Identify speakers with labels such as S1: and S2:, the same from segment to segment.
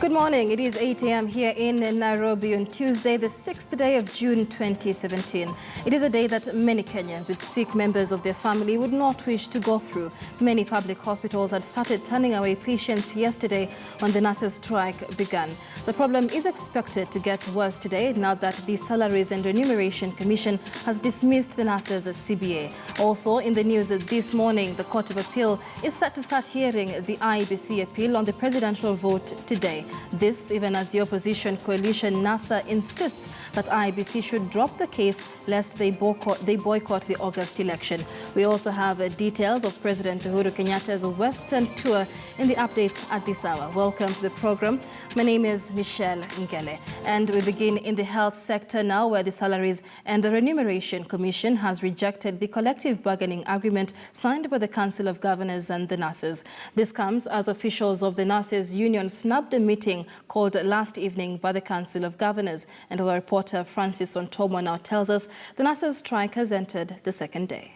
S1: Good morning. It is 8 a.m. here in Nairobi on Tuesday, the 6th day of June 2017. It is a day that many Kenyans with sick members of their family would not wish to go through. Many public hospitals had started turning away patients yesterday when the nurses' strike began. The problem is expected to get worse today now that the Salaries and Remuneration Commission has dismissed the nurses' CBA. Also in the news this morning, the Court of Appeal is set to start hearing the IEBC appeal on the presidential vote today. This even as the opposition coalition NASA insists that IEBC should drop the case lest they boycott the August election. We also have details of President Uhuru Kenyatta's Western tour in the updates at this hour. Welcome to the program. My name is Michelle Ngele, and we begin in the health sector now, where the Salaries and the Remuneration Commission has rejected the collective bargaining agreement signed by the Council of Governors and the nurses. This comes as officials of the nurses union snubbed a meeting called last evening by the Council of Governors, and our reporter Francis Ontomo now tells us the nurses' strike has entered the second day.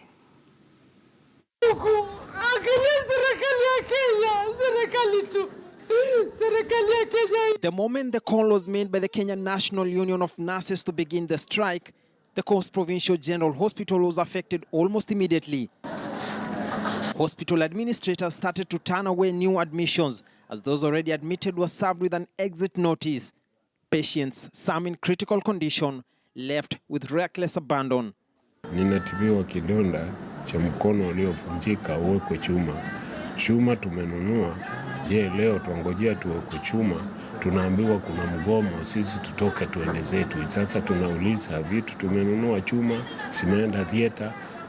S2: The moment the call was made by the Kenyan National Union of Nurses to begin the strike, the Coast Provincial General Hospital was affected almost immediately. Hospital administrators started to turn away new admissions as those already admitted were served with an exit notice. Patients, some in critical condition, left with reckless abandon.
S3: Ninatibiwa kidonda cha mkono uliovunjika uwekwe chuma. Chuma tumenunua. Je, leo tuangojea tuwekwe chuma. Tunaambiwa kuna mgomo, sisi tutoke tuende zetu. Sasa tunauliza vitu tumenunua chuma, simeenda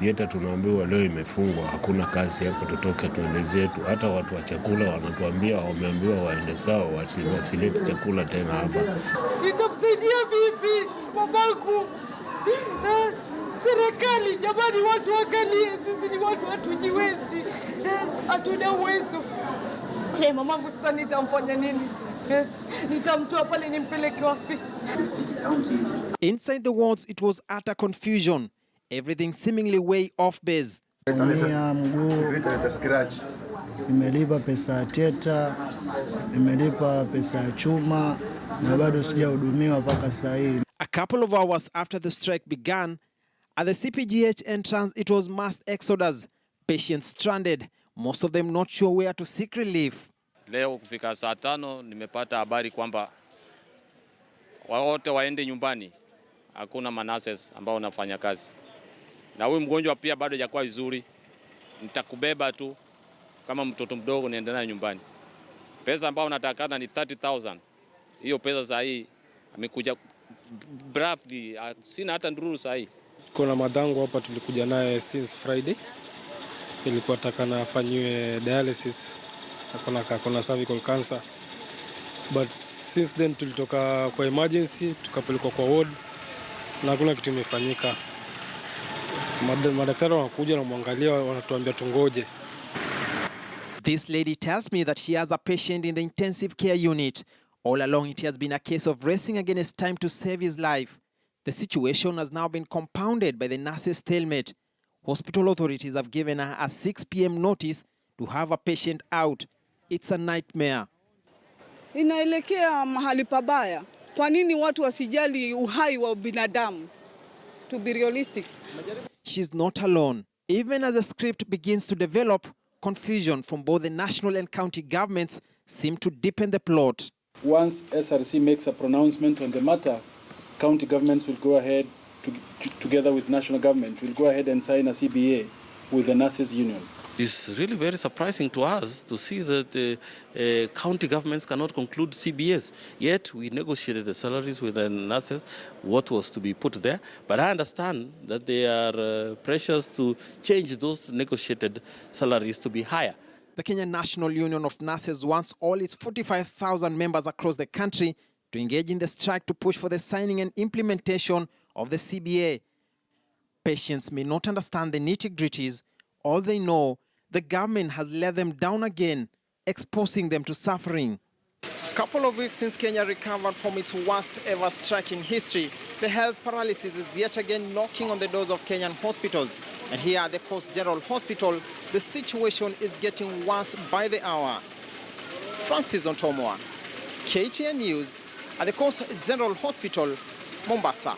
S3: dieta tunaambiwa leo imefungwa, hakuna kazi hapo, tutoke tuende zetu. Hata watu wa chakula wanatuambia wameambiwa waende sawa, wasilete chakula tena hapa.
S4: Itamsaidia vipi babangu? Serikali jamani, watu angalie, sisi ni watu hatujiwezi. Hatuna uwezo. Mamangu sasa nitamfanya nini? Nitamtoa pale nimpeleke wapi?
S2: Inside the wards it was utter confusion. Everything seemingly way off base.
S5: Nimelipa pesa ya tieta, nimelipa pesa ya chuma, na bado sijahudumiwa mpaka sasa hivi.
S2: A couple of hours after the strike began, at the CPGH entrance it was mass exodus. Patients stranded, most of them not sure where to seek relief.
S6: Leo kufika saa 5 nimepata habari kwamba wote waende nyumbani. Hakuna manases ambao wanafanya kazi. Na huyu mgonjwa pia bado hajakuwa vizuri. Nitakubeba tu kama mtoto mdogo niende naye nyumbani. Pesa ambayo natakana ni 30,000. Hiyo pesa saa hii amekuja bravely, sina hata ndururu saa hii.
S7: Kuna madango hapa tulikuja naye since Friday. Ilikuwa takana afanywe dialysis. Kuna cervical cancer. But since then tulitoka kwa emergency, tukapelekwa kwa ward na hakuna kitu imefanyika. Madaktari wanakuja na muangalia, wanatuambia tungoje.
S2: This lady tells me that she has a patient in the intensive care unit. All along it has been a case of racing against time to save his life. The situation has now been compounded by the nurses' stalemate. Hospital authorities have given her a 6 p.m. notice to have a patient out. It's a nightmare.
S4: Inaelekea mahali pabaya. Kwa nini watu wasijali uhai wa binadamu? To be realistic.
S2: She's not alone. Even as the script begins to develop, confusion from both the national and county governments seem to deepen the plot.
S8: Once SRC makes a pronouncement on the matter, county governments will go ahead, together with national government, will go ahead and sign a CBA with the nurses union.
S9: It's really very surprising to us to see that county governments cannot conclude CBAs. Yet we negotiated the salaries with the nurses, what was to be put there. But I understand that there are pressures to change those negotiated salaries to be higher.
S2: The Kenyan National Union of Nurses wants all its 45,000 members across the country to engage in the strike to push for the signing and implementation of the CBA. Patients may not understand the nitty-gritties. All they know, the government has let them down again, exposing them to suffering. A couple of weeks since Kenya recovered from its worst ever strike in history, the health paralysis is yet again knocking on the doors of Kenyan hospitals. And here at the Coast General Hospital, the situation is getting worse by the hour. Francis Ontomo, KTN News at the Coast General Hospital, Mombasa.